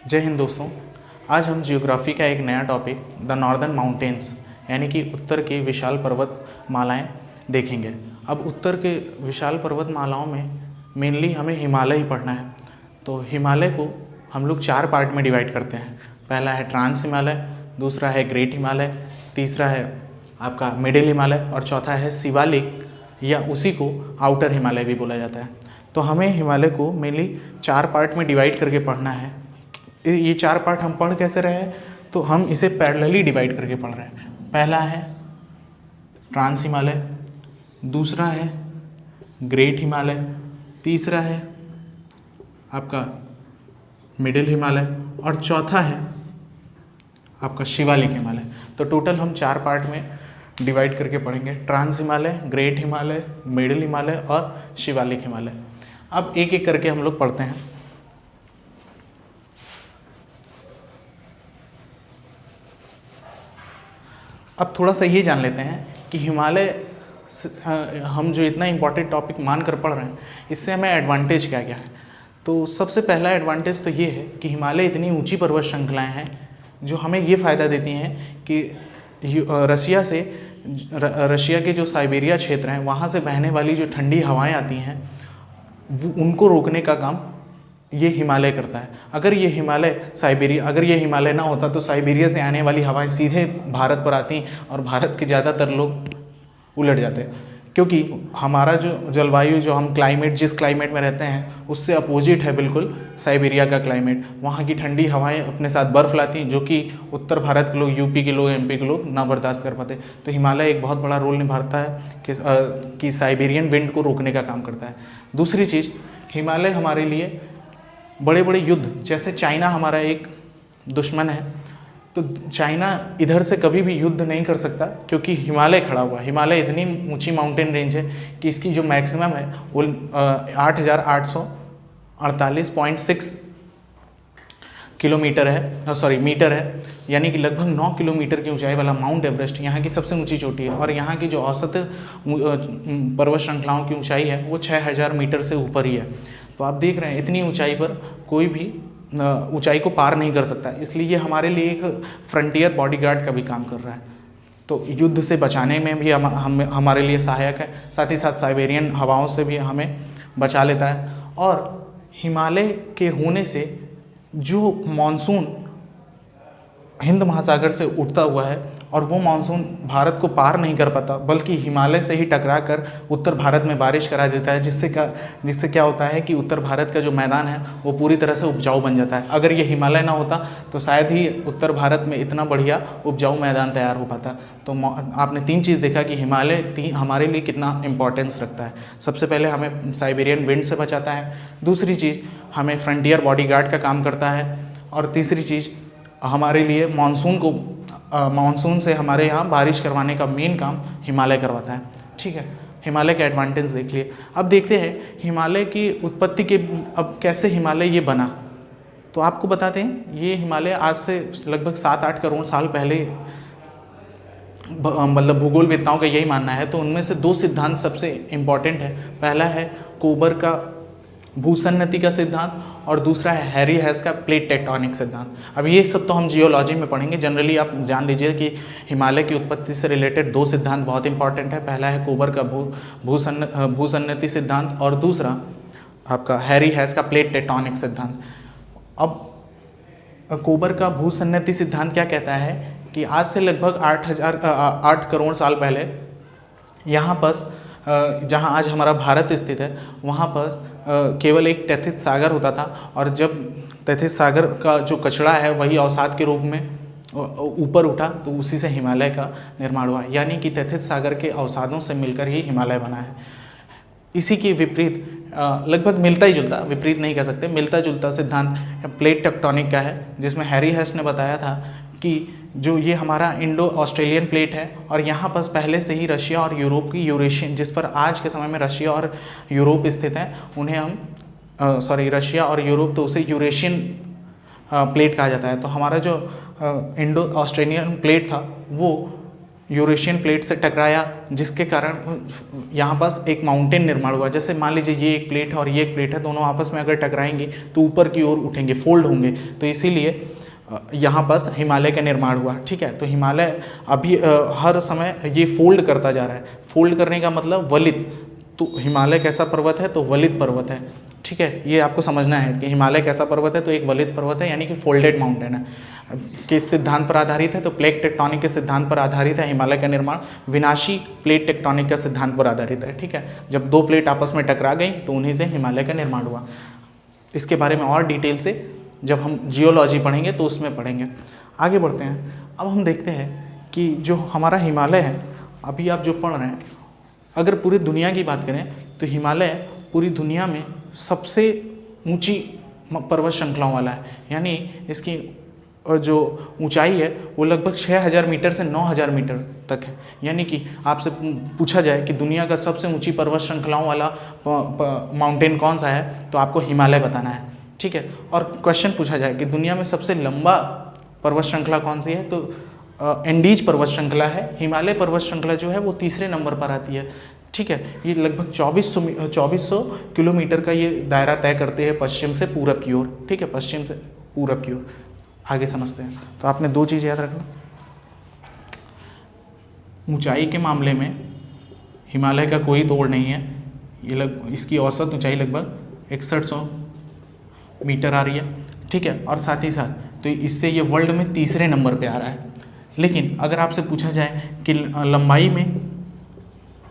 जय हिंद दोस्तों। आज हम जियोग्राफी का एक नया टॉपिक द नॉर्दर्न माउंटेन्स यानी कि उत्तर के विशाल पर्वतमालाएं देखेंगे। अब उत्तर के विशाल पर्वतमालाओं में मेनली हमें हिमालय ही पढ़ना है। तो हिमालय को हम लोग 4 पार्ट में डिवाइड करते हैं। पहला है ट्रांस हिमालय, दूसरा है ग्रेट हिमालय, तीसरा है आपका मिडिल हिमालय और चौथा है शिवालिक या उसी को आउटर हिमालय भी बोला जाता है। तो हमें हिमालय को मेनली 4 पार्ट में डिवाइड करके पढ़ना है। ये 4 पार्ट हम पढ़ कैसे रहे हैं, तो हम इसे पैरेलली डिवाइड करके पढ़ रहे हैं। पहला है ट्रांस हिमालय, दूसरा है ग्रेट हिमालय, तीसरा है आपका मिडिल हिमालय और चौथा है आपका शिवालिक हिमालय। तो टोटल हम 4 पार्ट में डिवाइड करके पढ़ेंगे, trans Himalaya, great Himalaya, middle Himalaya और शिवालिक हिमालय। अब एक एक करके हम लोग पढ़ते हैं। अब थोड़ा सा ये जान लेते हैं कि हिमालय हम जो इतना इम्पॉर्टेंट टॉपिक मान कर पढ़ रहे हैं, इससे हमें एडवांटेज क्या क्या है। तो सबसे पहला एडवांटेज तो ये है कि हिमालय इतनी ऊंची पर्वत श्रृंखलाएं हैं जो हमें ये फ़ायदा देती हैं कि रशिया के जो साइबेरिया क्षेत्र हैं वहाँ से बहने वाली जो ठंडी हवाएं आती हैं उनको रोकने का काम ये हिमालय करता है। अगर ये हिमालय ना होता तो साइबेरिया से आने वाली हवाएं सीधे भारत पर आती और भारत के ज़्यादातर लोग उलट जाते, क्योंकि हमारा जो जलवायु, जो हम क्लाइमेट, जिस क्लाइमेट में रहते हैं उससे अपोजिट है बिल्कुल साइबेरिया का क्लाइमेट। वहाँ की ठंडी हवाएं अपने साथ बर्फ़ लाती हैं, जो कि उत्तर भारत के लोग, यूपी के लोग, एमपी के लोग ना बर्दाश्त कर पाते। तो हिमालय एक बहुत बड़ा रोल निभाता है कि साइबेरियन विंड को रोकने का काम करता है। दूसरी चीज़, हिमालय हमारे लिए बड़े बड़े युद्ध, जैसे चाइना हमारा एक दुश्मन है, तो चाइना इधर से कभी भी युद्ध नहीं कर सकता क्योंकि हिमालय खड़ा हुआ है। हिमालय इतनी ऊंची माउंटेन रेंज है कि इसकी जो मैक्सिमम है वो 8,848.6 किलोमीटर है, मीटर है, यानी कि लगभग 9 किलोमीटर की ऊंचाई वाला माउंट एवरेस्ट यहाँ की सबसे ऊंची चोटी है। और यहाँ की जो औसत पर्वत श्रृंखलाओं की ऊंचाई है वो 6,000 मीटर से ऊपर ही है। तो आप देख रहे हैं इतनी ऊंचाई पर कोई भी ऊंचाई को पार नहीं कर सकता, इसलिए ये हमारे लिए एक फ्रंटियर बॉडीगार्ड का भी काम कर रहा है। तो युद्ध से बचाने में भी हमारे लिए सहायक है, साथ ही साथ साइबेरियन हवाओं से भी हमें बचा लेता है। और हिमालय के होने से जो मानसून हिंद महासागर से उठता हुआ है और वो मानसून भारत को पार नहीं कर पाता बल्कि हिमालय से ही टकरा कर उत्तर भारत में बारिश करा देता है, जिससे क्या होता है कि उत्तर भारत का जो मैदान है वो पूरी तरह से उपजाऊ बन जाता है। अगर ये हिमालय ना होता तो शायद ही उत्तर भारत में इतना बढ़िया उपजाऊ मैदान तैयार हो पाता। तो आपने 3 चीज़ देखा कि हिमालय हमारे लिए कितना इंपॉर्टेंस रखता है। सबसे पहले हमें साइबेरियन विंड से बचाता है, दूसरी चीज़ हमें फ्रंटियर बॉडीगार्ड का काम करता है, और तीसरी चीज़ हमारे लिए मानसून से हमारे यहाँ बारिश करवाने का मेन काम हिमालय करवाता है। ठीक है, हिमालय के एडवांटेज देख लिए। अब देखते हैं हिमालय की उत्पत्ति के, अब कैसे हिमालय ये बना। तो आपको बताते हैं, ये हिमालय आज से लगभग 7-8 करोड़ साल पहले, मतलब भूगोलवेत्ताओं का यही मानना है। तो उनमें से 2 सिद्धांत सबसे इम्पॉर्टेंट है। पहला है कोबर का भूसन्नति का सिद्धांत और दूसरा है हैरी हेस का प्लेट टेक्टोनिक सिद्धांत। अब ये सब तो हम जियोलॉजी में पढ़ेंगे। जनरली आप जान लीजिए कि हिमालय की उत्पत्ति से रिलेटेड 2 सिद्धांत बहुत इंपॉर्टेंट है। पहला है कोबर का भूसन्नति सिद्धांत और दूसरा आपका हैरी हेस का प्लेट टेक्टोनिक सिद्धांत। अब कोबर का भूसन्नति सिद्धांत क्या कहता है कि आज से लगभग 8 करोड़ साल पहले यहाँ पर जहाँ आज हमारा भारत स्थित है वहाँ पर केवल एक तैथित सागर होता था, और जब तैथित सागर का जो कचरा है वही अवसाद के रूप में ऊपर उठा तो उसी से हिमालय का निर्माण हुआ। यानी कि तैथित सागर के अवसादों से मिलकर ही हिमालय बना है। इसी के विपरीत लगभग मिलता ही जुलता, विपरीत नहीं कह सकते, मिलता जुलता सिद्धांत प्लेट टेक्टोनिक का है, जिसमें हैरी हेस ने बताया था कि जो ये हमारा इंडो ऑस्ट्रेलियन प्लेट है और यहाँ पर पहले से ही रशिया और यूरोप की यूरेशियन, जिस पर आज के समय में रशिया और यूरोप स्थित हैं, उन्हें हम रशिया और यूरोप, तो उसे यूरेशियन प्लेट कहा जाता है। तो हमारा जो इंडो ऑस्ट्रेलियन प्लेट था वो यूरेशियन प्लेट से टकराया, जिसके कारण यहाँ पास एक माउंटेन निर्माण हुआ। जैसे मान लीजिए ये एक प्लेट है और ये एक प्लेट है, दोनों आपस में अगर टकराएंगी तो ऊपर की ओर उठेंगे, फोल्ड होंगे, तो इसीलिए यहाँ पास हिमालय का निर्माण हुआ। ठीक है, तो हिमालय अभी हर समय ये फोल्ड करता जा रहा है। फोल्ड करने का मतलब वलित, तो हिमालय कैसा पर्वत है, तो वलित पर्वत है। ठीक है, ये आपको समझना है कि हिमालय कैसा पर्वत है, तो एक वलित पर्वत है, यानी कि फोल्डेड माउंटेन है। किस सिद्धांत पर आधारित है, तो प्लेट टेक्टोनिक के सिद्धांत पर आधारित है हिमालय का निर्माण। विनाशी प्लेट टेक्टोनिक का सिद्धांत पर आधारित है। ठीक है, जब दो प्लेट आपस में टकरा गई तो उन्हीं से हिमालय का निर्माण हुआ। इसके बारे में और डिटेल से जब हम जियोलॉजी पढ़ेंगे तो उसमें पढ़ेंगे। आगे बढ़ते हैं। अब हम देखते हैं कि जो हमारा हिमालय है, अभी आप जो पढ़ रहे हैं, अगर पूरी दुनिया की बात करें तो हिमालय पूरी दुनिया में सबसे ऊंची पर्वत श्रृंखलाओं वाला है। यानी इसकी जो ऊंचाई है वो लगभग 6000 मीटर से 9000 मीटर तक है। यानी कि आपसे पूछा जाए कि दुनिया का सबसे ऊंची पर्वत श्रृंखलाओं वाला माउंटेन कौन सा है, तो आपको हिमालय बताना है। ठीक है, और क्वेश्चन पूछा जाए कि दुनिया में सबसे लंबा पर्वत श्रृंखला कौन सी है, तो एंडीज पर्वत श्रृंखला है। हिमालय पर्वत श्रृंखला जो है वो तीसरे नंबर पर आती है। ठीक है, ये लगभग 2400 किलोमीटर का ये दायरा तय करते हैं पश्चिम से पूरब की ओर। ठीक है, पश्चिम से पूरब की ओर। आगे समझते हैं। तो आपने दो चीज़ याद रखना, ऊंचाई के मामले में हिमालय का कोई तोड़ नहीं है। ये इसकी औसत ऊंचाई लगभग 6100 मीटर आ रही है। ठीक है, और साथ ही साथ तो इससे ये वर्ल्ड में तीसरे नंबर पे आ रहा है। लेकिन अगर आपसे पूछा जाए कि लंबाई में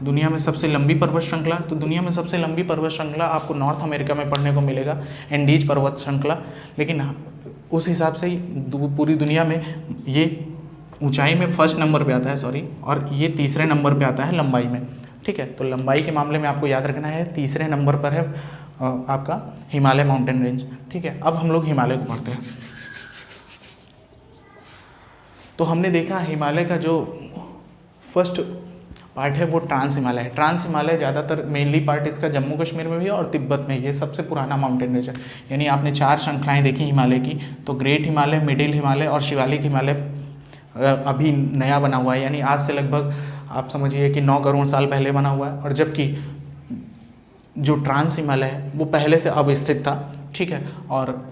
दुनिया में सबसे लंबी पर्वत श्रृंखला, तो दुनिया में सबसे लंबी पर्वत श्रृंखला आपको नॉर्थ अमेरिका में पढ़ने को मिलेगा, एंडीज पर्वत श्रृंखला। लेकिन उस हिसाब से पूरी दुनिया में ये ऊंचाई में फर्स्ट नंबर पे आता है, और ये तीसरे नंबर पे आता है लंबाई में। ठीक है, तो लंबाई के मामले में आपको याद रखना है तीसरे नंबर पर है आपका हिमालय माउंटेन रेंज। ठीक है, अब हम लोग हिमालय को पढ़ते हैं। तो हमने देखा हिमालय का जो फर्स्ट पार्ट है वो ट्रांस हिमालय है। ट्रांस हिमालय ज़्यादातर मेनली पार्ट इसका जम्मू कश्मीर में भी है और तिब्बत में। ये सबसे पुराना माउंटेन रेंज है। यानी आपने 4 श्रृंखलाएं देखी हिमालय की, तो ग्रेट हिमालय, मिडिल हिमालय और शिवालिक हिमालय अभी नया बना हुआ है। यानी आज से लगभग आप समझिए कि 9 करोड़ साल पहले बना हुआ है। और जबकि जो ट्रांस हिमालय है वो पहले से अवस्थित था। ठीक है, और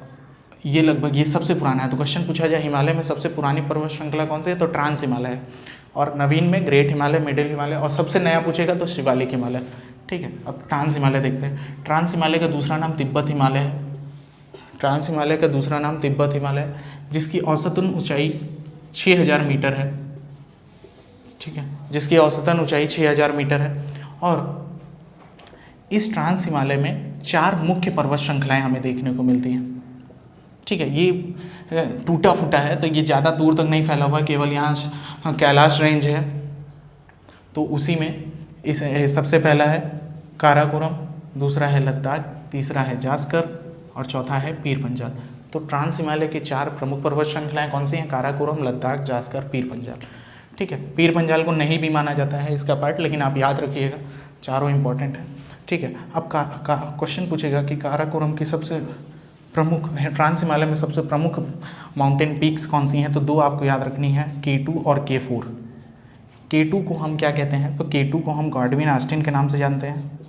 ये लगभग ये सबसे पुराना है। तो क्वेश्चन पूछा जाए हिमालय में सबसे पुरानी पर्वत श्रृंखला कौन सी है, तो ट्रांस हिमालय है। और नवीन में ग्रेट हिमालय, मिडिल हिमालय और सबसे नया पूछेगा तो शिवालिक हिमालय। ठीक है, अब ट्रांस हिमालय देखते हैं। ट्रांस हिमालय का दूसरा नाम तिब्बत हिमालय है। ट्रांस हिमालय का दूसरा नाम तिब्बत हिमालय है, जिसकी औसतन ऊंचाई 6000 मीटर है। ठीक है, जिसकी औसतन ऊंचाई 6000 मीटर है। और इस ट्रांस हिमालय में 4 मुख्य पर्वत श्रृंखलाएं हमें देखने को मिलती हैं। ठीक है, ये टूटा फूटा है, तो ये ज़्यादा दूर तक नहीं फैला हुआ, केवल यहाँ कैलाश रेंज है। तो उसी में इस सबसे पहला है काराकोरम, दूसरा है लद्दाख, तीसरा है जास्कर और चौथा है पीर पंजाल। तो ट्रांस हिमालय के 4 प्रमुख पर्वत श्रृंखलाएं कौन सी हैं, काराकोरम, लद्दाख, जास्कर, पीर पंजाल। ठीक है, पीर पंजाल को नहीं भी माना जाता है इसका पार्ट, लेकिन आप याद रखिएगा चारों इंपॉर्टेंट है। ठीक है, अब क्वेश्चन पूछेगा कि काराकोरम की सबसे प्रमुख है, ट्रांस हिमालय में सबसे प्रमुख माउंटेन पीक्स कौन सी हैं, तो 2 आपको याद रखनी है, K2 और K4। K2 को हम क्या कहते हैं, तो K2 को हम गॉडविन ऑस्टिन के नाम से जानते हैं।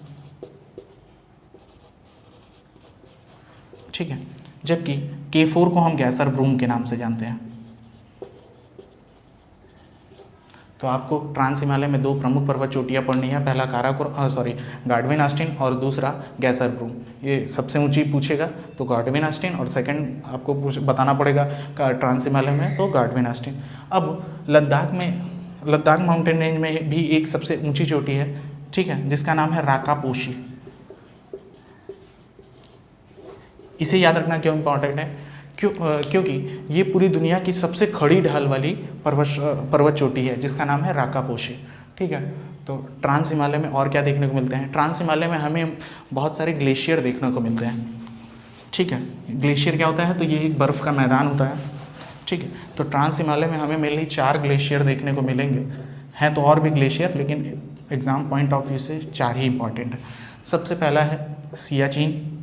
ठीक है, जबकि K4 को हम गैसर ब्रूम के नाम से जानते हैं। तो आपको ट्रांस हिमालय में 2 प्रमुख पर्वत चोटियाँ पढ़नी है, पहला गॉडविन ऑस्टिन और दूसरा गैसर ब्रूम। ये सबसे ऊंची पूछेगा तो गॉडविन ऑस्टिन, और सेकंड आपको बताना पड़ेगा ट्रांस हिमालय में तो गॉडविन ऑस्टिन। अब लद्दाख माउंटेन रेंज में भी एक सबसे ऊंची चोटी है। ठीक है, जिसका नाम है राकापोशी। इसे याद रखना क्यों इम्पॉर्टेंट है, क्योंकि ये पूरी दुनिया की सबसे खड़ी ढाल वाली पर्वत चोटी है, जिसका नाम है राकापोशी। ठीक है, तो ट्रांस हिमालय में और क्या देखने को मिलते हैं, ट्रांस हिमालय में हमें बहुत सारे ग्लेशियर देखने को मिलते हैं। ठीक है, ग्लेशियर क्या होता है, तो ये एक बर्फ़ का मैदान होता है। ठीक है, तो ट्रांस हिमालय में हमें मेनली 4 ग्लेशियर देखने को मिलेंगे। हैं तो और भी ग्लेशियर, लेकिन एग्ज़ाम पॉइंट ऑफ व्यू से 4 ही इंपॉर्टेंट है। सबसे पहला है सियाचिन,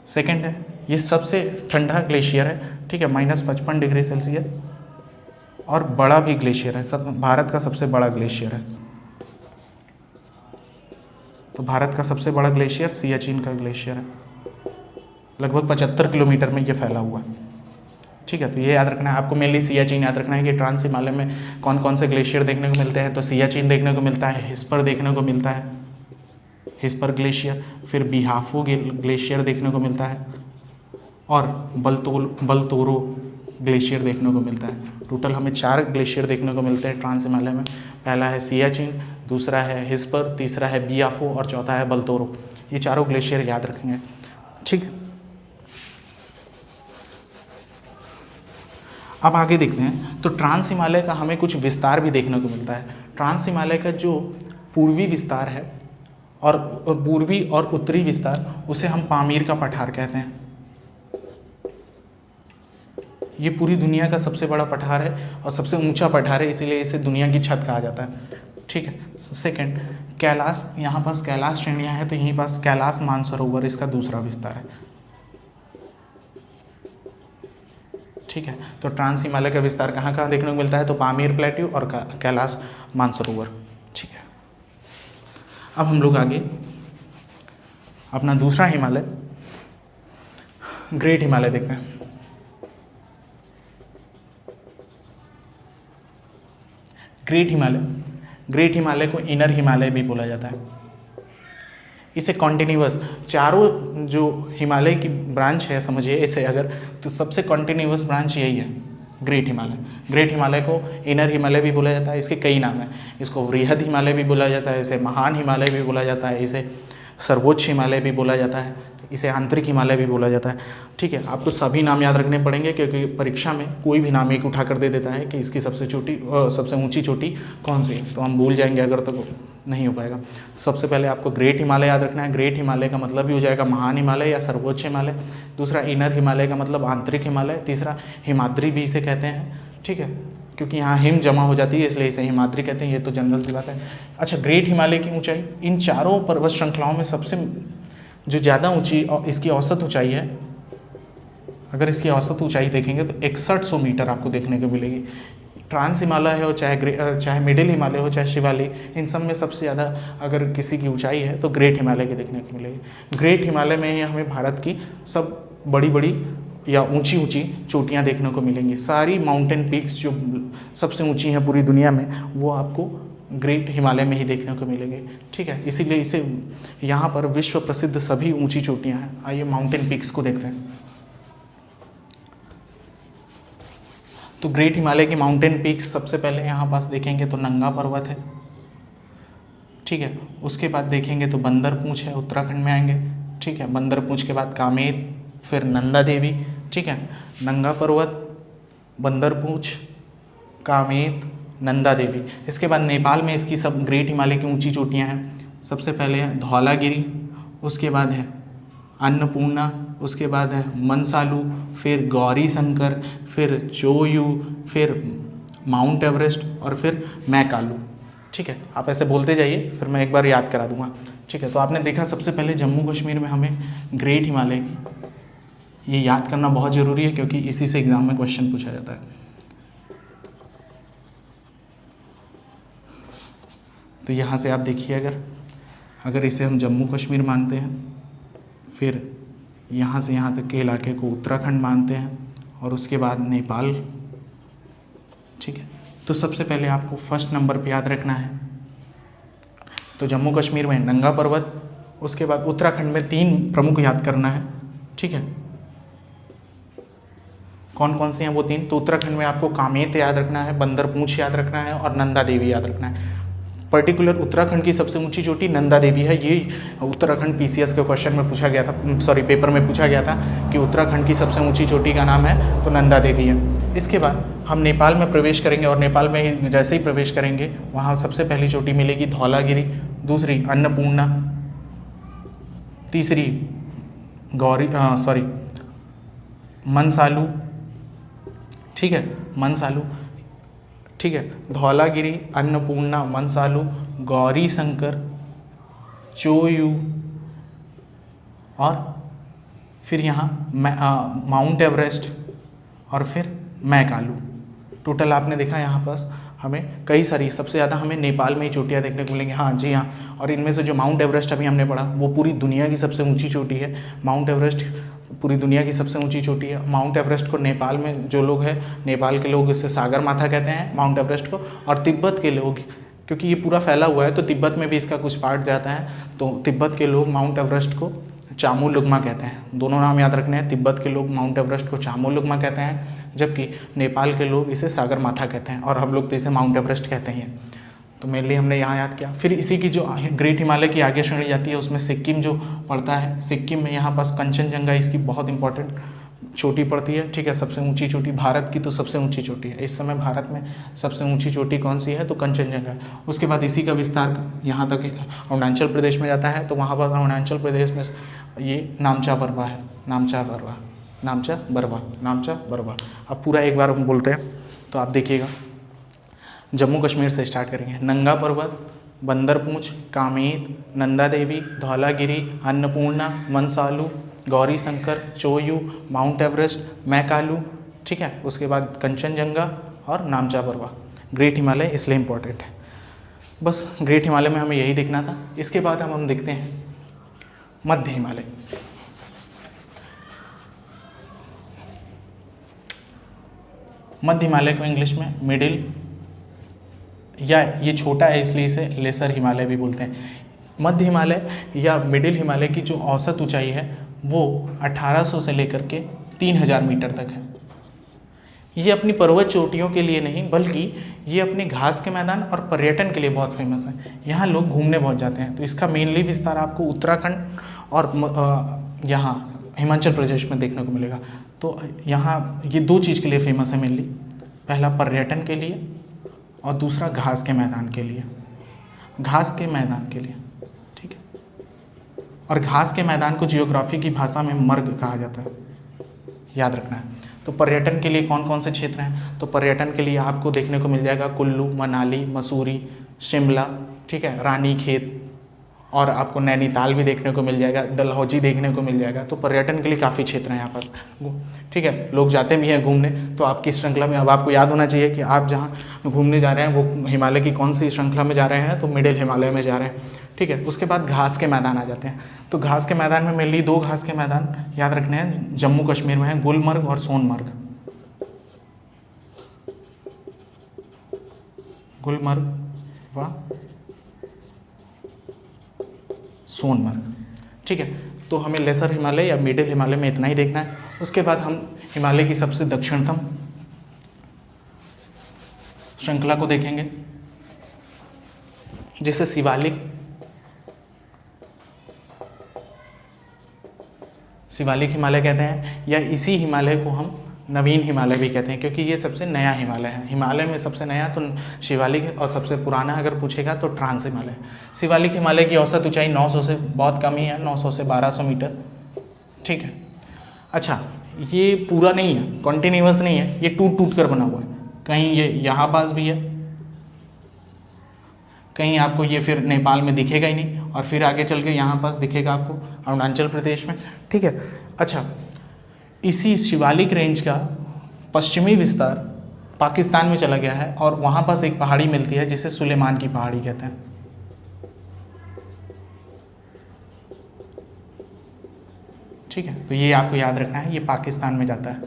सेकेंड है, ये सबसे ठंडा ग्लेशियर है। ठीक है, -55 डिग्री सेल्सियस। और बड़ा भी ग्लेशियर है, सब भारत का सबसे बड़ा ग्लेशियर है। तो भारत का सबसे बड़ा ग्लेशियर सियाचिन का ग्लेशियर है, लगभग 75 किलोमीटर में ये फैला हुआ है। ठीक है, तो ये याद रखना है आपको, मेनली सियाचिन याद रखना है कि ट्रांस हिमालय में कौन कौन से ग्लेशियर देखने को मिलते हैं। तो सियाचिन देखने को मिलता है, हिस्पर देखने को मिलता है, हिस्पर ग्लेशियर, फिर बिहाफो ग्लेशियर देखने को मिलता है, और बलतोरो ग्लेशियर देखने को मिलता है। टोटल हमें 4 ग्लेशियर देखने को मिलते हैं ट्रांस हिमालय में। पहला है सियाचिन, दूसरा है हिस्पर, तीसरा है बियाफो और चौथा है बलतोरो। ये चारों ग्लेशियर याद रखेंगे। ठीक है, अब आगे देखते हैं। तो ट्रांस हिमालय का हमें कुछ विस्तार भी देखने को मिलता है। ट्रांस हिमालय का जो पूर्वी विस्तार है और पूर्वी और उत्तरी विस्तार, उसे हम पामीर का पठार कहते हैं। ये पूरी दुनिया का सबसे बड़ा पठार है और सबसे ऊंचा पठार है, इसीलिए इसे दुनिया की छत कहा जाता है। ठीक है, सेकंड कैलाश, यहाँ पास कैलाश श्रेणियाँ हैं, तो यहीं पास कैलाश मानसरोवर इसका दूसरा विस्तार है। ठीक है, तो ट्रांस हिमालय का विस्तार कहाँ कहाँ देखने को मिलता है, तो पामीर प्लेट्यू और कैलाश मानसरोवर। ठीक है, अब हम लोग आगे अपना दूसरा हिमालय ग्रेट हिमालय देखते हैं। ग्रेट हिमालय को इनर हिमालय भी बोला जाता है। इसे कॉन्टिन्यूअस, चारों जो हिमालय की ब्रांच है समझिए इसे अगर, तो सबसे कॉन्टिन्यूअस ब्रांच यही है ग्रेट हिमालय। ग्रेट हिमालय को इनर हिमालय भी बोला जाता है, इसके कई नाम हैं। इसको वृहद हिमालय भी बोला जाता है, इसे महान हिमालय भी बोला जाता है, इसे सर्वोच्च हिमालय भी बोला जाता है, इसे आंतरिक हिमालय भी बोला जाता है। ठीक है, आपको सभी नाम याद रखने पड़ेंगे क्योंकि परीक्षा में कोई भी नाम एक उठा कर दे देता है कि इसकी सबसे ऊंची चोटी कौन सी, तो हम भूल जाएंगे अगर, तो नहीं हो पाएगा। सबसे पहले आपको ग्रेट हिमालय याद रखना है। ग्रेट हिमालय का मतलब भी हो जाएगा महान हिमालय या सर्वोच्च हिमालय। दूसरा इनर हिमालय का मतलब आंतरिक हिमालय। तीसरा हिमाद्री भी इसे कहते हैं। ठीक है, क्योंकि यहाँ हिम जमा हो जाती है इसलिए इसे हिमाद्री कहते हैं, ये तो जनरल सी बात है। अच्छा, ग्रेट हिमालय की ऊंचाई, इन चारों पर्वत श्रृंखलाओं में सबसे जो ज़्यादा ऊंची और इसकी औसत ऊंचाई है, अगर इसकी औसत ऊंचाई देखेंगे तो 6100 मीटर आपको देखने को मिलेगी। ट्रांस हिमालय हो चाहे मिडिल हिमालय हो चाहे शिवालिक, इन सब में सबसे ज़्यादा अगर किसी की ऊंचाई है तो ग्रेट हिमालय की देखने को मिलेगी। ग्रेट हिमालय में ही हमें भारत की सब बड़ी बड़ी या ऊंची ऊंची चोटियाँ देखने को मिलेंगी। सारी माउंटेन पीक्स जो सबसे ऊंची हैं पूरी दुनिया में, वो आपको ग्रेट हिमालय में ही देखने को मिलेंगे। ठीक है, इसीलिए इसे यहाँ पर विश्व प्रसिद्ध सभी ऊंची चोटियाँ हैं। आइए माउंटेन पीक्स को देखते हैं। तो ग्रेट हिमालय की माउंटेन पीक्स सबसे पहले यहाँ पास देखेंगे तो नंगा पर्वत है। ठीक है, उसके बाद देखेंगे तो बंदरपूंछ है, उत्तराखंड में आएंगे। ठीक है, बंदरपूंछ के बाद कामेत, फिर नंदा देवी। ठीक है, नंगा पर्वत, बंदरपूंछ, कामेत, नंदा देवी। इसके बाद नेपाल में इसकी सब ग्रेट हिमालय की ऊंची चोटियां हैं। सबसे पहले है धौलागिरी, उसके बाद है अन्नपूर्णा, उसके बाद है मनसालू, फिर गौरी शंकर, फिर चोयू, फिर माउंट एवरेस्ट और फिर मैकालू। ठीक है, आप ऐसे बोलते जाइए फिर मैं एक बार याद करा दूंगा। ठीक है, तो आपने देखा सबसे पहले जम्मू कश्मीर में हमें ग्रेट हिमालय की, ये याद करना बहुत ज़रूरी है क्योंकि इसी से एग्ज़ाम में क्वेश्चन पूछा जाता है। तो यहाँ से आप देखिए, अगर इसे हम जम्मू कश्मीर मानते हैं, फिर यहाँ से यहाँ तक के इलाके को उत्तराखंड मानते हैं और उसके बाद नेपाल। ठीक है, तो सबसे पहले आपको फर्स्ट नंबर पे याद रखना है तो जम्मू कश्मीर में नंगा पर्वत, उसके बाद उत्तराखंड में 3 प्रमुख याद करना है। ठीक है, कौन कौन से हैं वो 3? तो उत्तराखंड में आपको कामेत याद रखना है, बंदरपूंछ याद रखना है और नंदा देवी याद रखना है। पर्टिकुलर उत्तराखंड की सबसे ऊंची चोटी नंदा देवी है। ये उत्तराखंड पीसीएस के क्वेश्चन में पूछा गया था, सॉरी पेपर में पूछा गया था कि उत्तराखंड की सबसे ऊंची चोटी का नाम है, तो नंदा देवी है। इसके बाद हम नेपाल में प्रवेश करेंगे और नेपाल में जैसे ही प्रवेश करेंगे वहाँ सबसे पहली चोटी मिलेगी धौलागिरी, दूसरी अन्नपूर्णा, तीसरी मनसालू। ठीक है, मनसालू। ठीक है, धौलागिरी, अन्नपूर्णा, मनसालू, गौरी शंकर, चोयू और फिर यहाँ माउंट एवरेस्ट और फिर मैकालू। टोटल आपने देखा यहाँ पास हमें कई सारी, सबसे ज़्यादा हमें नेपाल में ही चोटियाँ देखने को मिलेंगी। हाँ जी हाँ, और इनमें से जो माउंट एवरेस्ट अभी हमने पढ़ा वो पूरी दुनिया की सबसे ऊंची चोटी है। माउंट एवरेस्ट पूरी दुनिया की सबसे ऊंची चोटी है। माउंट एवरेस्ट को नेपाल में जो लोग हैं, नेपाल के लोग इसे सागर माथा कहते हैं माउंट एवरेस्ट को, और तिब्बत के लोग, क्योंकि ये पूरा फैला हुआ है तो तिब्बत में भी इसका कुछ पार्ट जाता है, तो तिब्बत के लोग माउंट एवरेस्ट को चामोलुंगमा कहते हैं। दोनों नाम याद रखने हैं, तिब्बत के लोग माउंट एवरेस्ट को चामोलुंगमा कहते हैं, जबकि नेपाल के लोग इसे सागर माथा कहते हैं, और हम लोग तो इसे माउंट एवरेस्ट कहते हैं। तो मेनली हमने यहाँ याद किया। फिर इसी की जो ग्रेट हिमालय की आगे श्रेणी जाती है उसमें सिक्किम जो पड़ता है, सिक्किम में यहाँ पास कंचनजंगा इसकी बहुत इंपॉर्टेंट चोटी पड़ती है। ठीक है, सबसे ऊंची चोटी भारत की, तो सबसे ऊंची चोटी है इस समय भारत में, सबसे ऊंची चोटी कौन सी है, तो कंचनजंगा। उसके बाद इसी का विस्तार यहाँ तक अरुणाचल प्रदेश में जाता है, तो वहाँ पर अरुणाचल प्रदेश में ये नामचा बरवा है, नामचा बरवा, नामचा बरवा, नामचा बरवा। अब पूरा एक बार हम बोलते हैं तो आप देखिएगा। जम्मू कश्मीर से स्टार्ट करेंगे। नंगा पर्वत, बंदरपूंछ, कामेत, नंदा देवी, धौलागिरी, अन्नपूर्णा, मनसालू, गौरी शंकर, चोयू, माउंट एवरेस्ट, मैकालू। ठीक है, उसके बाद कंचनजंगा और नामचा बरवा। ग्रेट हिमालय इसलिए इम्पोर्टेंट है। बस ग्रेट हिमालय में हमें यही देखना था। इसके बाद हम देखते हैं मध्य हिमालय। मध्य हिमालय को इंग्लिश में मिडिल, या ये छोटा है इसलिए इसे लेसर हिमालय भी बोलते हैं। मध्य हिमालय या मिडिल हिमालय की जो औसत ऊंचाई है वो 1800 से लेकर के 3000 मीटर तक है। ये अपनी पर्वत चोटियों के लिए नहीं, बल्कि ये अपने घास के मैदान और पर्यटन के लिए बहुत फेमस है। यहाँ लोग घूमने बहुत जाते हैं। तो इसका मेनली विस्तार आपको उत्तराखंड और यहाँ हिमाचल प्रदेश में देखने को मिलेगा। तो यहाँ ये दो चीज़ के लिए फेमस है मेनली, पहला पर्यटन के लिए और दूसरा घास के मैदान के लिए, घास के मैदान के लिए। ठीक है, और घास के मैदान को जियोग्राफी की भाषा में मर्ग कहा जाता है, याद रखना है। तो पर्यटन के लिए कौन कौन से क्षेत्र हैं, तो पर्यटन के लिए आपको देखने को मिल जाएगा कुल्लू, मनाली, मसूरी, शिमला, ठीक है, रानीखेत, और आपको नैनीताल भी देखने को मिल जाएगा, डलहौजी देखने को मिल जाएगा। तो पर्यटन के लिए काफ़ी क्षेत्र हैं यहाँ पास। ठीक है, लोग जाते भी हैं घूमने। तो आपकी श्रृंखला में अब आपको याद होना चाहिए कि आप जहाँ घूमने जा रहे हैं वो हिमालय की कौन सी श्रृंखला में जा रहे हैं, तो मिडिल हिमालय में जा रहे हैं। ठीक है, उसके बाद घास के मैदान आ जाते हैं। तो घास के मैदान में मेनली दो घास के मैदान याद रखने हैं, जम्मू कश्मीर में है, गुलमर्ग और सोनमर्ग। गुलमर्ग व सोनमर्ग। ठीक है, तो हमें लेसर हिमालय या मिडिल हिमालय में इतना ही देखना है। उसके बाद हम हिमालय की सबसे दक्षिणतम श्रृंखला को देखेंगे, जिसे शिवालिक हिमालय कहते हैं, या इसी हिमालय को हम नवीन हिमालय भी कहते हैं, क्योंकि ये सबसे नया हिमालय है। हिमालय में सबसे नया तो शिवालिक है, और सबसे पुराना अगर पूछेगा तो ट्रांस हिमालय। शिवालिक हिमालय की औसत ऊंचाई 900 से बहुत कम ही है, 900 से 1200 मीटर। ठीक है, अच्छा, ये पूरा नहीं है, कॉन्टिन्यूअस नहीं है, ये टूट टूट कर बना हुआ है। कहीं ये यहाँ पास भी है, कहीं आपको ये फिर नेपाल में दिखेगा ही नहीं, और फिर आगे चल के यहाँ पास दिखेगा आपको अरुणाचल प्रदेश में। ठीक है, अच्छा, इसी शिवालिक रेंज का पश्चिमी विस्तार पाकिस्तान में चला गया है, और वहाँ पास एक पहाड़ी मिलती है जिसे सुलेमान की पहाड़ी कहते हैं। ठीक है, तो ये आपको याद रखना है, ये पाकिस्तान में जाता है।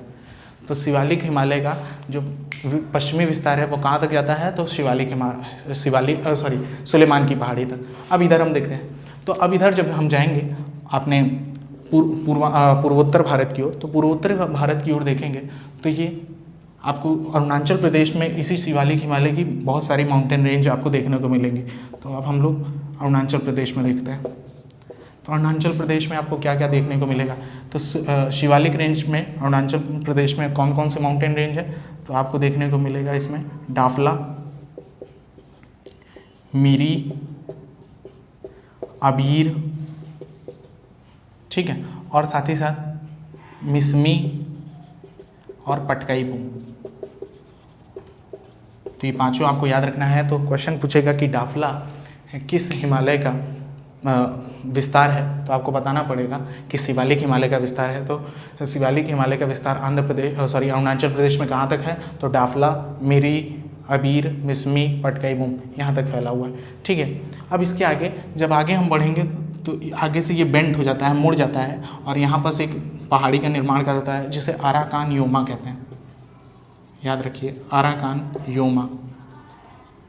तो शिवालिक हिमालय का जो पश्चिमी विस्तार है वो कहाँ तक जाता है, तो सुलेमान की पहाड़ी तक। अब इधर हम देखते हैं, तो अब इधर जब हम जाएंगे आपने पूर्वोत्तर भारत की ओर, तो पूर्वोत्तर भारत की ओर देखेंगे तो ये आपको अरुणाचल प्रदेश में इसी शिवालिक हिमालय की बहुत सारी माउंटेन रेंज आपको देखने को मिलेंगी। तो अब हम लोग अरुणाचल प्रदेश में देखते हैं। तो अरुणाचल प्रदेश में आपको क्या क्या देखने को मिलेगा, तो शिवालिक रेंज में अरुणाचल प्रदेश में कौन कौन से माउंटेन रेंज है, तो आपको देखने को मिलेगा इसमें डाफला, मिरी, अबीर, ठीक है, और साथ ही साथ मिसमी और पटकाईपू। तो ये पांचों आपको याद रखना है। तो क्वेश्चन पूछेगा कि डाफला किस हिमालय का विस्तार है तो आपको बताना पड़ेगा कि शिवालिक हिमालय का विस्तार है। तो शिवालिक हिमालय का विस्तार अरुणाचल प्रदेश में कहाँ तक है, तो डाफला, मिरी, अबीर, मिसमी, पटकाई-बूम यहाँ तक फैला हुआ है। ठीक है, अब इसके आगे जब आगे हम बढ़ेंगे तो आगे से ये बेंड हो जाता है, मुड़ जाता है और यहाँ पर एक पहाड़ी का निर्माण कर जाता है जिसे आराकान योमा कहते हैं। याद रखिए, आराकान योमा।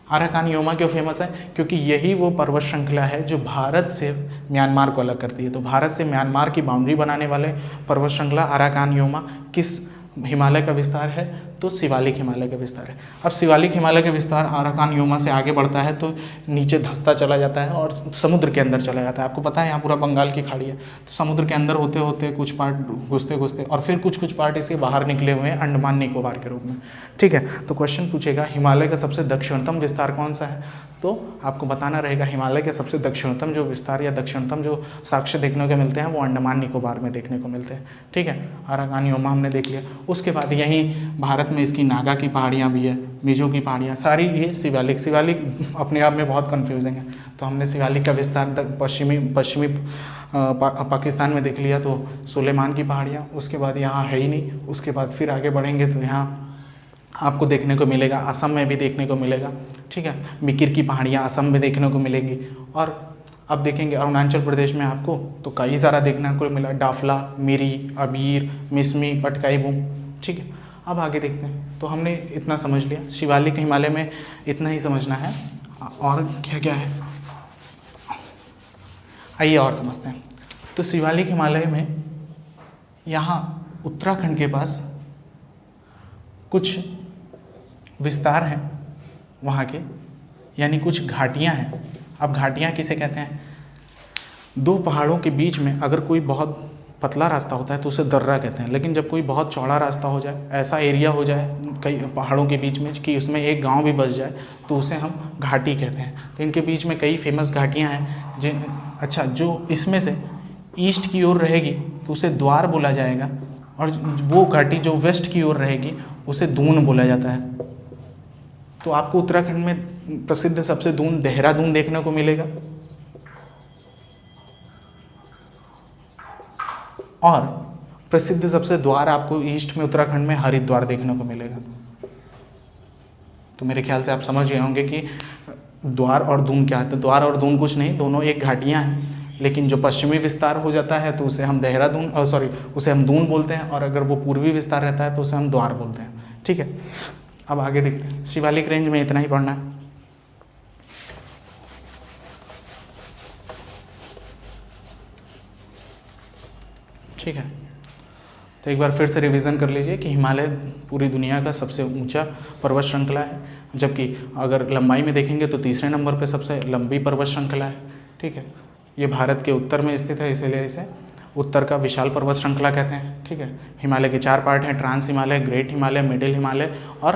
आराकान योमा क्यों फेमस है, क्योंकि यही वो पर्वत श्रृंखला है जो भारत से म्यांमार को अलग करती है। तो भारत से म्यांमार की बाउंड्री बनाने वाले पर्वत श्रृंखला आराकान योमा किस हिमालय का विस्तार है, तो शिवालिक हिमालय का विस्तार है। अब शिवालिक हिमालय का विस्तार आराकान योमा से आगे बढ़ता है तो नीचे धंसता चला जाता है और समुद्र के अंदर चला जाता है। आपको पता है यहाँ पूरा बंगाल की खाड़ी है, तो समुद्र के अंदर होते होते कुछ पार्ट घुसते घुसते और फिर कुछ पार्ट इसके बाहर निकले हुए हैं अंडमान निकोबार के रूप में। ठीक है, तो क्वेश्चन पूछेगा हिमालय का सबसे दक्षिणतम विस्तार कौन सा है, तो आपको बताना रहेगा हिमालय के सबसे दक्षिणतम जो विस्तार या दक्षिणतम जो साक्ष्य देखने को मिलते हैं वो अंडमान निकोबार में देखने को मिलते हैं। ठीक है, आराकान योमा हमने देख लिया। उसके बाद यहीं भारत में इसकी नागा की पहाड़ियाँ भी है, मिजो की पहाड़ियाँ, सारी ये शिवालिक अपने आप में बहुत कन्फ्यूजिंग है। तो हमने शिवालिक का विस्तार तक पश्चिमी पाकिस्तान में देख लिया, तो सुलेमान की पहाड़ियाँ, उसके बाद यहाँ है ही नहीं। उसके बाद फिर आगे बढ़ेंगे तो यहाँ आपको देखने को मिलेगा, असम में भी देखने को मिलेगा। ठीक है, मिकिर की पहाड़ियाँ असम में देखने को मिलेंगी। और अब देखेंगे अरुणाचल प्रदेश में आपको तो कई सारा देखने को मिला, डाफला, मिरी, अबीर, मिसमी, पटकाई-बूम। ठीक है, अब आगे देखते हैं। तो हमने इतना समझ लिया, शिवालिक हिमालय में इतना ही समझना है। और क्या क्या है आइए और समझते हैं। तो शिवालिक हिमालय में यहाँ उत्तराखंड के पास कुछ विस्तार हैं वहाँ के, यानी कुछ घाटियाँ हैं। अब घाटियाँ किसे कहते हैं, दो पहाड़ों के बीच में अगर कोई बहुत पतला रास्ता होता है तो उसे दर्रा कहते हैं, लेकिन जब कोई बहुत चौड़ा रास्ता हो जाए, ऐसा एरिया हो जाए कई पहाड़ों के बीच में कि उसमें एक गांव भी बस जाए, तो उसे हम घाटी कहते हैं। तो इनके बीच में कई फेमस घाटियाँ हैं जो इसमें से ईस्ट की ओर रहेगी तो उसे द्वार बोला जाएगा, और वो घाटी जो वेस्ट की ओर रहेगी उसे दून बोला जाता है। तो आपको उत्तराखंड में प्रसिद्ध सबसे दून देहरादून देखने को मिलेगा, और प्रसिद्ध सबसे द्वार आपको ईस्ट में उत्तराखंड में हरिद्वार देखने को मिलेगा। तो मेरे ख्याल से आप समझ गए होंगे कि द्वार और दून क्या है। तो द्वार और दून कुछ नहीं, दोनों एक घाटियाँ हैं, लेकिन जो पश्चिमी विस्तार हो जाता है तो उसे हम उसे हम दून बोलते हैं, और अगर वो पूर्वी विस्तार रहता है तो उसे हम द्वार बोलते हैं। ठीक है, अब आगे देखते हैं। शिवालिक रेंज में इतना ही पढ़ना है। ठीक है, तो एक बार फिर से रिवीजन कर लीजिए कि हिमालय पूरी दुनिया का सबसे ऊंचा पर्वत श्रृंखला है, जबकि अगर लंबाई में देखेंगे तो तीसरे नंबर पे सबसे लंबी पर्वत श्रृंखला है। ठीक है, ये भारत के उत्तर में स्थित है, इसीलिए इसे उत्तर का विशाल पर्वत श्रृंखला कहते हैं। ठीक है, हिमालय के 4 पार्ट हैं, trans Himalaya, great Himalaya, middle Himalaya और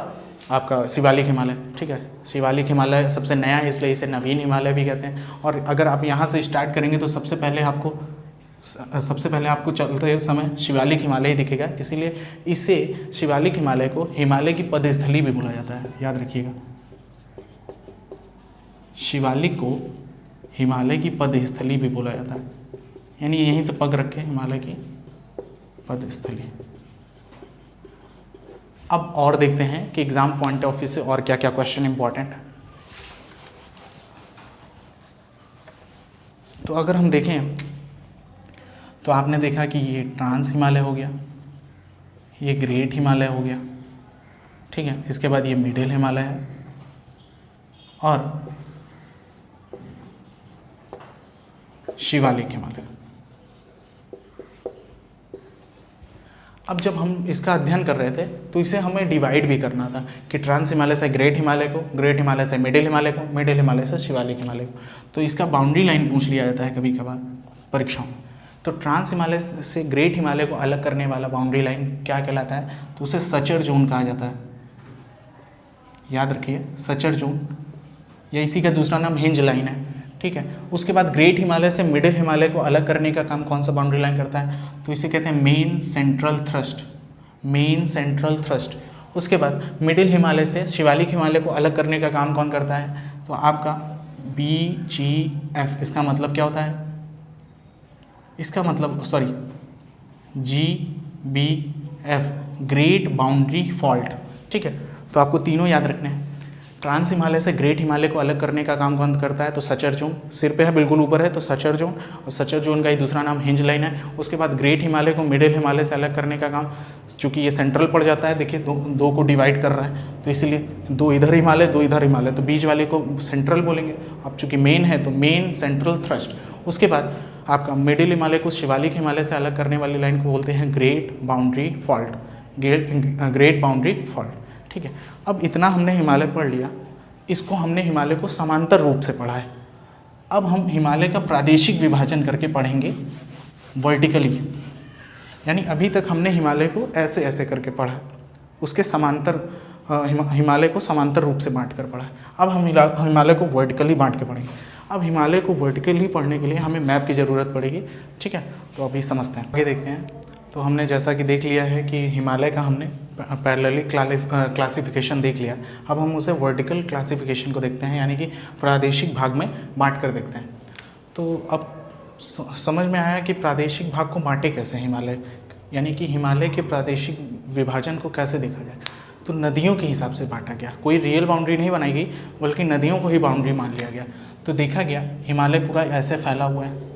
आपका शिवालिक हिमालय। ठीक है, शिवालिक हिमालय सबसे नया है इसलिए इसे नवीन हिमालय भी कहते हैं। और अगर आप यहाँ से स्टार्ट करेंगे तो सबसे पहले आपको चलते समय शिवालिक हिमालय ही दिखेगा, इसीलिए इसे शिवालिक हिमालय को हिमालय की पदस्थली भी बोला जाता है। याद रखिएगा, शिवालिक को हिमालय की पदस्थली भी बोला जाता है, यानी यहीं से पग रखे हिमालय की पदस्थली। अब और देखते हैं कि एग्जाम पॉइंट ऑफ व्यू से और क्या क्या क्वेश्चन इंपॉर्टेंट है। तो अगर हम देखें तो आपने देखा कि ये ट्रांस हिमालय हो गया, ये ग्रेट हिमालय हो गया। ठीक है, इसके बाद ये मिडिल हिमालय है, और शिवालिक हिमालय। अब जब हम इसका अध्ययन कर रहे थे तो इसे हमें डिवाइड भी करना था कि ट्रांस हिमालय से ग्रेट हिमालय को, ग्रेट हिमालय से मिडिल हिमालय को, मिडिल हिमालय से शिवालिक हिमालय को। तो इसका बाउंड्री लाइन पूछ लिया जाता है कभी कभार परीक्षाओं में। तो ट्रांस हिमालय से ग्रेट हिमालय को अलग करने वाला बाउंड्री लाइन क्या कहलाता है, तो उसे सचर जोन कहा जाता है। याद रखिए, सचर जोन, या इसी का दूसरा नाम हिंज लाइन है। ठीक है, उसके बाद ग्रेट हिमालय से मिडिल हिमालय को अलग करने का काम कौन सा बाउंड्री लाइन करता है, तो इसे कहते हैं main central thrust, main central thrust. उसके बाद मिडिल हिमालय से शिवालिक हिमालय को अलग करने का काम कौन करता है, तो आपका BGF इसका मतलब क्या होता है? इसका मतलब GBF ग्रेट बाउंड्री फॉल्ट। ठीक है, तो आपको तीनों याद रखने हैं। ट्रांस हिमालय से ग्रेट हिमालय को अलग करने का काम कौन करता है? तो सचर जोन, सिर पे है बिल्कुल ऊपर है तो सचर जोन, और सचर जोन का ही दूसरा नाम हिंज लाइन है। उसके बाद ग्रेट हिमालय को मिडिल हिमालय से अलग करने का काम, चूँकि ये सेंट्रल पड़ जाता है, देखिए दो को डिवाइड कर रहा है, तो इसीलिए दो इधर हिमालय दो इधर हिमालय, तो बीच वाले को सेंट्रल बोलेंगे। अब चूँकि मेन है तो मेन सेंट्रल थ्रस्ट। उसके बाद आपका मिडिल हिमालय को शिवालिक हिमालय से अलग करने वाली लाइन को बोलते हैं great boundary fault, great boundary fault. ठीक है, अब इतना हमने हिमालय पढ़ लिया, इसको हमने हिमालय को समांतर रूप से पढ़ा है। अब हम हिमालय का प्रादेशिक विभाजन करके पढ़ेंगे वर्टिकली, यानी अभी तक हमने हिमालय को ऐसे ऐसे करके पढ़ा है, उसके समांतर हिमालय को समांतर रूप से बांट कर पढ़ा है। अब हम हिमालय को वर्टिकली बांट के पढ़ेंगे। अब हिमालय को वर्टिकली पढ़ने के लिए हमें मैप की ज़रूरत पड़ेगी। ठीक है, तो अभी समझते हैं, आगे देखते हैं। तो हमने जैसा कि देख लिया है कि हिमालय का हमने पैरेलली क्लासिफिकेशन देख लिया। अब हम उसे वर्टिकल क्लासिफिकेशन को देखते हैं, यानी कि प्रादेशिक भाग में बांट कर देखते हैं। तो अब समझ में आया कि प्रादेशिक भाग को बांटे कैसे हिमालय, यानी कि हिमालय के प्रादेशिक विभाजन को कैसे देखा जाए। तो नदियों के हिसाब से बांटा गया, कोई रियल बाउंड्री नहीं बनाई गई, बल्कि नदियों को ही बाउंड्री मान लिया गया। तो देखा गया हिमालय पूरा ऐसे फैला हुआ है।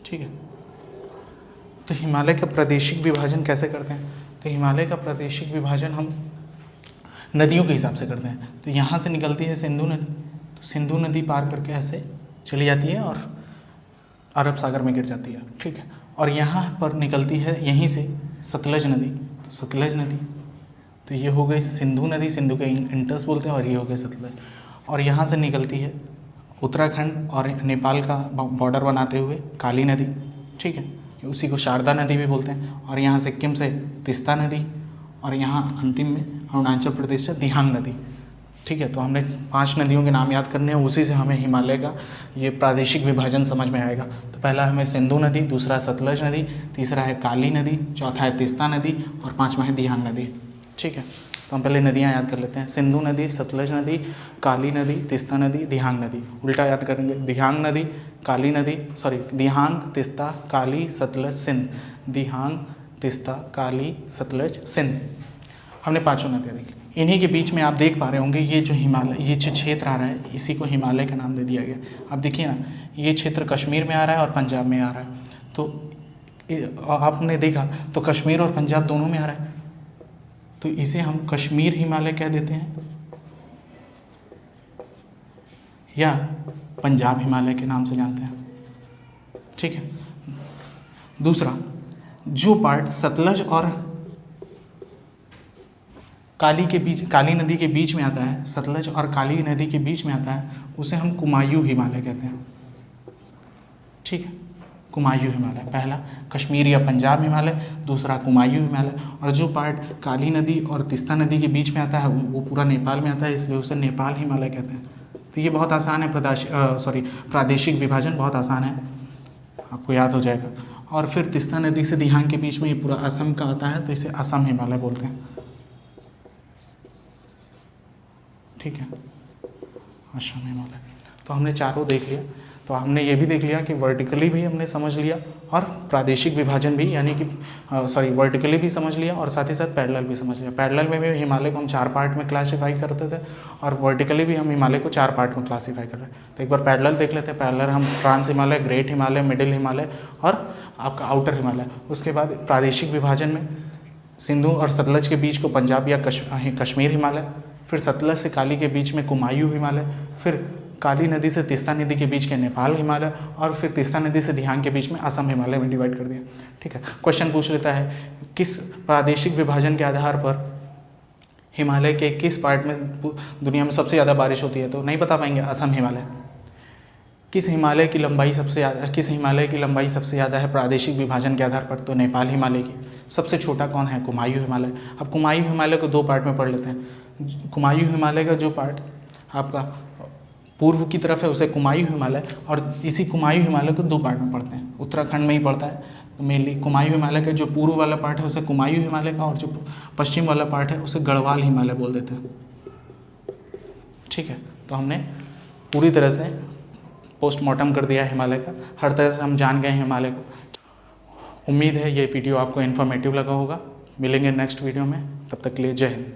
ठीक है, तो हिमालय का प्रादेशिक विभाजन कैसे करते हैं? तो हिमालय का प्रादेशिक विभाजन हम नदियों के हिसाब से करते हैं। तो यहाँ से निकलती है सिंधु नदी, तो सिंधु नदी पार करके ऐसे चली जाती है और अरब सागर में गिर जाती है। ठीक है, और यहाँ पर निकलती है यहीं से सतलज नदी, तो सतलज नदी, तो ये हो गई सिंधु नदी, सिंधु के इंटस बोलते हैं, और ये हो गए सतलज। और यहाँ से निकलती है उत्तराखंड और नेपाल का बॉर्डर बनाते हुए काली नदी। ठीक है, उसी को शारदा नदी भी बोलते हैं। और यहाँ सिक्किम से तिस्ता नदी, और यहाँ अंतिम में अरुणाचल प्रदेश से दिहांग नदी। ठीक है, तो हमने 5 नदियों के नाम याद करने हैं, उसी से हमें हिमालय का ये प्रादेशिक विभाजन समझ में आएगा। तो पहला हमें सिंधु नदी, दूसरा सतलज नदी, तीसरा है काली नदी, चौथा है तिस्ता नदी, और 5वां है दिहांग नदी। ठीक है, तो हम पहले नदियाँ याद कर लेते हैं। सिंधु नदी, सतलज नदी, काली नदी, तिस्ता नदी, दिहांग नदी। उल्टा याद करेंगे, दिहांग नदी, काली नदी, दिहांग, तिस्ता, काली, सतलज, सिंध। दिहांग, तिस्ता, काली, सतलज, सिंध। हमने 5 नदियाँ देखी। इन्हीं के बीच में आप देख पा रहे होंगे ये जो हिमालय, ये जो क्षेत्र आ रहा है, इसी को हिमालय का नाम दे दिया गया। अब देखिए ना, ये क्षेत्र कश्मीर में आ रहा है और पंजाब में आ रहा है। तो आपने देखा तो कश्मीर और पंजाब दोनों में आ रहा है, तो इसे हम कश्मीर हिमालय कह देते हैं, या पंजाब हिमालय के नाम से जानते हैं। ठीक है, दूसरा जो पार्ट सतलज और काली नदी के बीच में आता है, सतलज और काली नदी के बीच में आता है, उसे हम कुमायूं हिमालय कहते हैं। ठीक है, कुमायूं हिमालय, पहला कश्मीर या पंजाब हिमालय, दूसरा कुमायूं हिमालय। और जो पार्ट काली नदी और तिस्ता नदी के बीच में आता है वो पूरा नेपाल में आता है, इसलिए उसे नेपाल हिमालय कहते हैं। तो ये बहुत आसान है, प्रादेशिक विभाजन बहुत आसान है, आपको याद हो जाएगा। और फिर तिस्ता नदी से दिहांग के बीच में ये पूरा असम का आता है, तो इसे असम हिमालय बोलते हैं। ठीक है, असम हिमालय। तो हमने चारों देख लिया। तो हमने ये भी देख लिया कि वर्टिकली भी हमने समझ लिया और प्रादेशिक विभाजन भी, यानी कि वर्टिकली भी समझ लिया और साथ ही साथ पैरेलल भी समझ लिया। पैरेलल में भी हिमालय को हम 4 पार्ट में क्लासीफाई करते थे और वर्टिकली भी हम हिमालय को 4 पार्ट में क्लासीफाई कर रहे हैं। तो एक बार पैरेलल देख लेते हैं। पैरेलल हम trans Himalaya, great Himalaya, middle Himalaya और आपका आउटर हिमालय। उसके बाद प्रादेशिक विभाजन में सिंधु और सतलज के बीच को पंजाब या कश्मीर हिमालय, फिर सतलज से काली के बीच में कुमायूं हिमालय, फिर काली नदी से तिस्ता नदी के बीच के नेपाल हिमालय, और फिर तिस्ता नदी से दिहांग के बीच में असम हिमालय में डिवाइड कर दिया। ठीक है, क्वेश्चन पूछ लेता है किस प्रादेशिक विभाजन के आधार पर हिमालय के किस पार्ट में दुनिया में सबसे ज़्यादा बारिश होती है, तो नहीं बता पाएंगे, असम हिमालय। किस हिमालय की लंबाई सबसे ज़्यादा है प्रादेशिक विभाजन के आधार पर, तो नेपाल हिमालय की। सबसे छोटा कौन है, कुमायूं हिमालय। अब कुमायूं हिमालय को 2 पार्ट में पढ़ लेते हैं। कुमायूं हिमालय का जो पार्ट आपका पूर्व की तरफ है उसे कुमायूं हिमालय, और इसी कुमायूं हिमालय को 2 पार्ट में पढ़ते हैं, उत्तराखंड में ही पड़ता है। तो मेनली कुमायूं हिमालय का जो पूर्व वाला पार्ट है उसे कुमायूं हिमालय का, और जो पश्चिम वाला पार्ट है उसे गढ़वाल हिमालय बोल देते हैं। ठीक है, तो हमने पूरी तरह से पोस्टमार्टम कर दिया है हिमालय का, हर तरह से हम जान गए हैं हिमालय को। उम्मीद है ये वीडियो आपको इन्फॉर्मेटिव लगा होगा। मिलेंगे नेक्स्ट वीडियो में, तब तक के लिए जय हिंद।